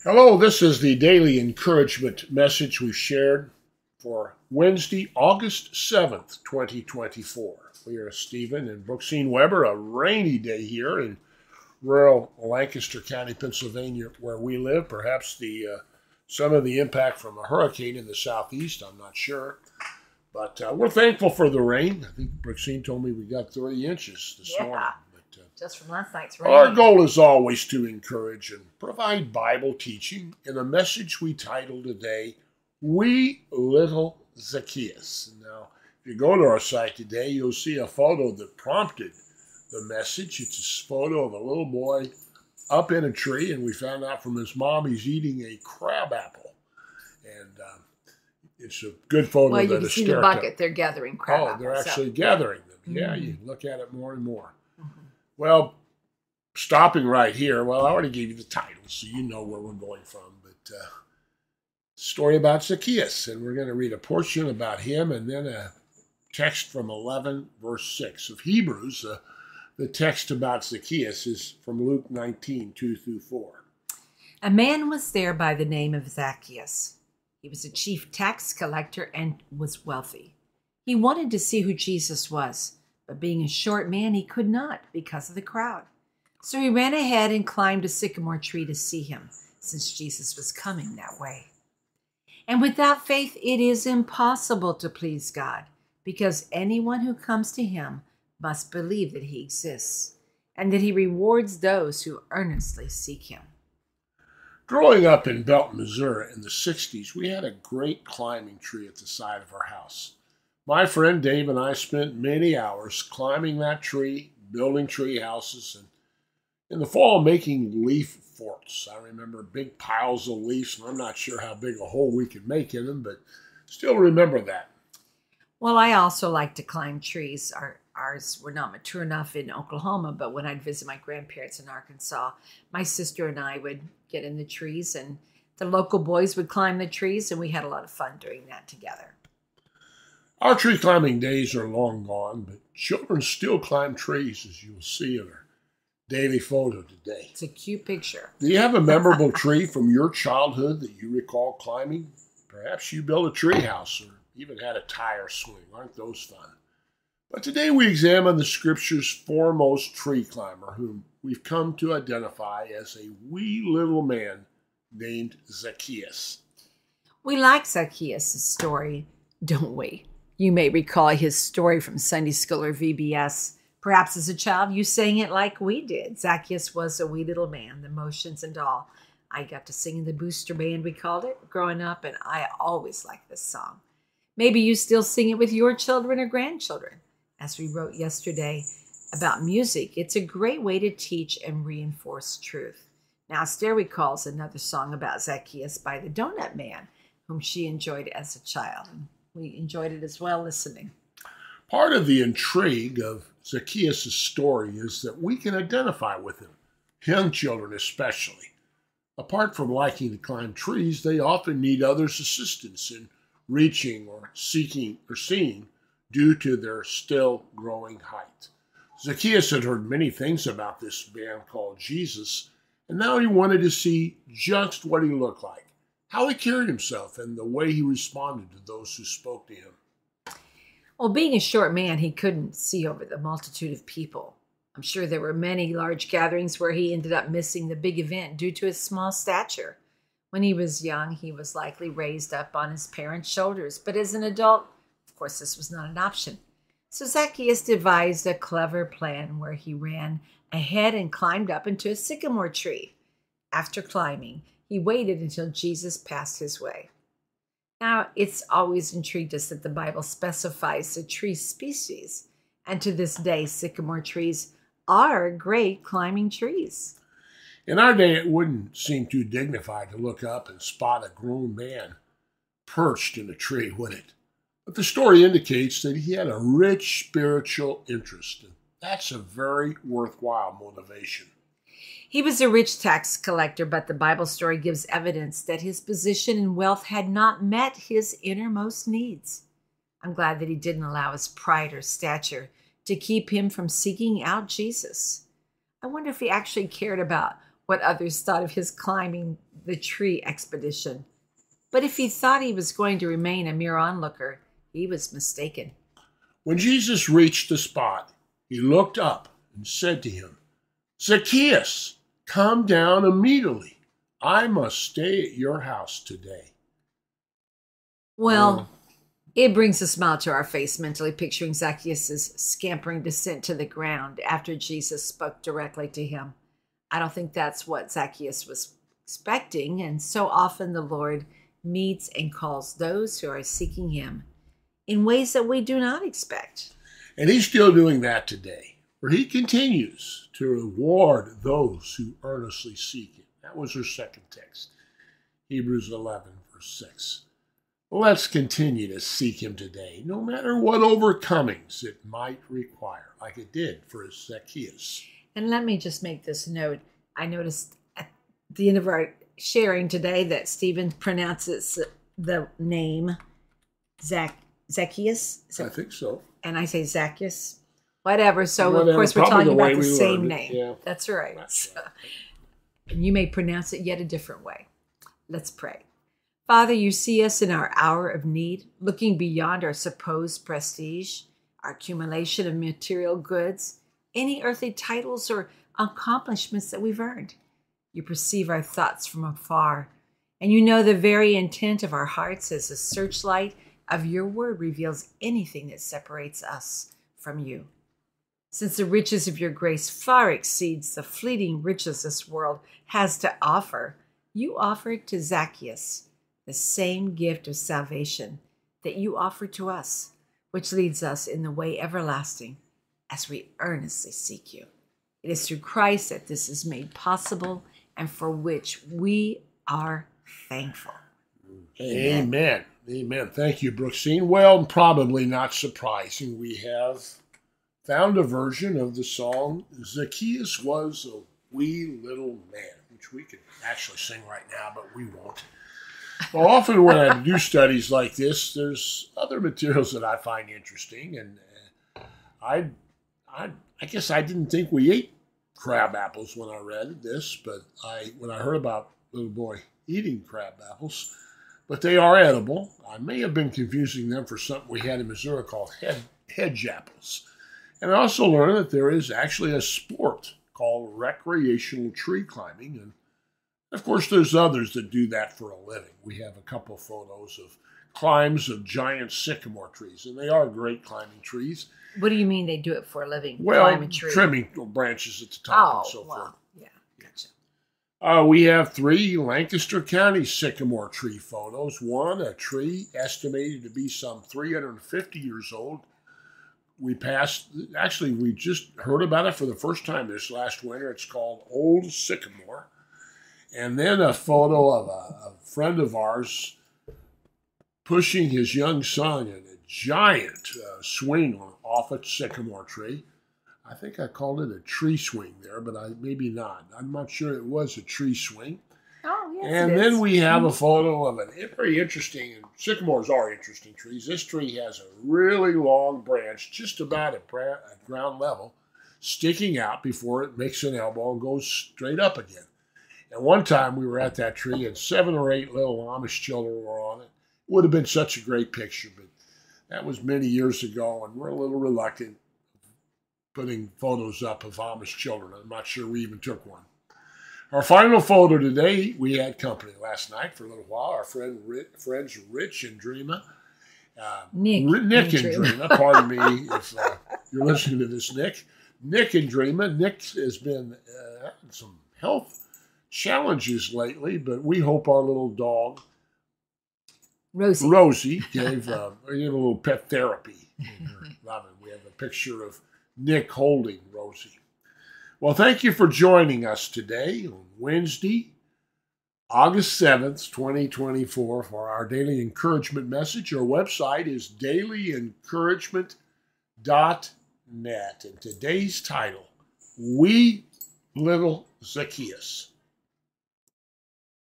Hello, this is the daily encouragement message we shared for Wednesday, August 7th, 2024. We are Stephen and Brooksine Weber, a rainy day here in rural Lancaster County, Pennsylvania, where we live. Perhaps some of the impact from a hurricane in the southeast, I'm not sure. But we're thankful for the rain. I think Brooksine told me we got 30 inches this morning. Just from last night's rain. Our goal is always to encourage and provide Bible teaching in a message we titled today, We Little Zacchaeus. Now, if you go to our site today, you'll see a photo that prompted the message. It's a photo of a little boy up in a tree, and we found out from his mom he's eating a crab apple. And it's a good photo. Well, you can see the bucket. They're gathering crab apples. Oh, they're actually gathering them. Yeah, you look at it more and more. Well, stopping right here, I already gave you the title, so you know where we're going from. But story about Zacchaeus, and we're going to read a portion about him and then a text from 11, verse 6 of Hebrews. The text about Zacchaeus is from Luke 19, 2 through 4. A man was there by the name of Zacchaeus. He was a chief tax collector and was wealthy. He wanted to see who Jesus was, but being a short man, he could not because of the crowd. So he ran ahead and climbed a sycamore tree to see him, since Jesus was coming that way. And without faith, it is impossible to please God, because anyone who comes to him must believe that he exists, and that he rewards those who earnestly seek him. Growing up in Belton, Missouri in the 60s, we had a great climbing tree at the side of our house. My friend Dave and I spent many hours climbing that tree, building tree houses, and in the fall making leaf forts. I remember big piles of leaves, and I'm not sure how big a hole we could make in them, but still remember that. Well, I also like to climb trees. Ours were not mature enough in Oklahoma, but when I'd visit my grandparents in Arkansas, my sister and I would get in the trees, and the local boys would climb the trees, and we had a lot of fun doing that together. Our tree climbing days are long gone, but children still climb trees, as you'll see in our daily photo today. It's a cute picture. Do you have a memorable tree from your childhood that you recall climbing? Perhaps you built a tree house or even had a tire swing. Aren't those fun? But today we examine the Scripture's foremost tree climber, whom we've come to identify as a wee little man named Zacchaeus. We like Zacchaeus' story, don't we? You may recall his story from Sunday school or VBS. Perhaps as a child you sang it like we did. Zacchaeus was a wee little man, the motions and all. I got to sing in the booster band, we called it, growing up, and I always liked this song. Maybe you still sing it with your children or grandchildren. As we wrote yesterday about music, it's a great way to teach and reinforce truth. Now, Esther recalls another song about Zacchaeus by the Donut Man, whom she enjoyed as a child. We enjoyed it as well listening. Part of the intrigue of Zacchaeus' story is that we can identify with him, young children especially. Apart from liking to climb trees, they often need others' assistance in reaching or seeking or seeing due to their still growing height. Zacchaeus had heard many things about this man called Jesus, and now he wanted to see just what he looked like, how he carried himself, and the way he responded to those who spoke to him. Well, being a short man, he couldn't see over the multitude of people. I'm sure there were many large gatherings where he ended up missing the big event due to his small stature. When he was young, he was likely raised up on his parents' shoulders, but as an adult, of course, this was not an option. So Zacchaeus devised a clever plan where he ran ahead and climbed up into a sycamore tree. After climbing, he waited until Jesus passed his way. Now, it's always intrigued us that the Bible specifies the tree species, and to this day, sycamore trees are great climbing trees. In our day, it wouldn't seem too dignified to look up and spot a grown man perched in a tree, would it? But the story indicates that he had a rich spiritual interest, and that's a very worthwhile motivation. He was a rich tax collector, but the Bible story gives evidence that his position and wealth had not met his innermost needs. I'm glad that he didn't allow his pride or stature to keep him from seeking out Jesus. I wonder if he actually cared about what others thought of his climbing the tree expedition. But if he thought he was going to remain a mere onlooker, he was mistaken. When Jesus reached the spot, he looked up and said to him, "Zacchaeus, come down immediately. I must stay at your house today." Well, it brings a smile to our face mentally picturing Zacchaeus' scampering descent to the ground after Jesus spoke directly to him. I don't think that's what Zacchaeus was expecting, and so often the Lord meets and calls those who are seeking him in ways that we do not expect. And he's still doing that today, for he continues to reward those who earnestly seek him. That was our second text, Hebrews 11, verse 6. Let's continue to seek him today, no matter what overcomings it might require, like it did for Zacchaeus. And let me just make this note. I noticed at the end of our sharing today that Stephen pronounces the name Zacchaeus. I think so. And I say Zacchaeus. Whatever. So, Whatever. of course, we're Probably talking the way about the we same learned it. name. Yeah. That's right. That's right. And you may pronounce it yet a different way. Let's pray. Father, you see us in our hour of need, looking beyond our supposed prestige, our accumulation of material goods, any earthly titles or accomplishments that we've earned. You perceive our thoughts from afar, and you know the very intent of our hearts as the searchlight of your word reveals anything that separates us from you. Since the riches of your grace far exceeds the fleeting riches this world has to offer, you offered to Zacchaeus the same gift of salvation that you offered to us, which leads us in the way everlasting as we earnestly seek you. It is through Christ that this is made possible and for which we are thankful. Amen. Amen. Thank you, Brooksine. Well, probably not surprising, we have found a version of the song Zacchaeus Was a Wee Little Man, which we could actually sing right now, but we won't. Well, often when I do studies like this, there's other materials that I find interesting, and I guess I didn't think we ate crab apples when I read this, but when I heard about little boy eating crab apples, but they are edible. I may have been confusing them for something we had in Missouri called hedge apples. And I also learned that there is actually a sport called recreational tree climbing, and of course, there's others that do that for a living. We have a couple of photos of climbs of giant sycamore trees, and they are great climbing trees. What do you mean they do it for a living? Well, Climb a tree? trimming branches at the top and so forth. Yeah, gotcha. We have 3 Lancaster County sycamore tree photos. One, a tree estimated to be some 350 years old. We just heard about it for the first time this last winter. It's called Old Sycamore. And then a photo of a friend of ours pushing his young son in a giant swing off a sycamore tree. I think I called it a tree swing there, but maybe not. I'm not sure it was a tree swing. Oh, yes, and it then is. we have a photo of a very interesting, and sycamores are interesting trees. This tree has a really long branch, just about at ground level, sticking out before it makes an elbow and goes straight up again. And one time we were at that tree and 7 or 8 little Amish children were on it. It would have been such a great picture, but that was many years ago, and we're a little reluctant putting photos up of Amish children. I'm not sure we even took one. Our final photo today, we had company last night for a little while. Our friends Rich and Dreama. Nick and Dreama, pardon me if you're listening to this, Nick. Nick and Dreama. Nick has been having some health challenges lately, but we hope our little dog Rosie gave a little pet therapy. We have a picture of Nick holding Rosie. Well, thank you for joining us today on Wednesday, August 7th, 2024 for our daily encouragement message. Our website is dailyencouragement.net, and today's title, Wee Little Zacchaeus.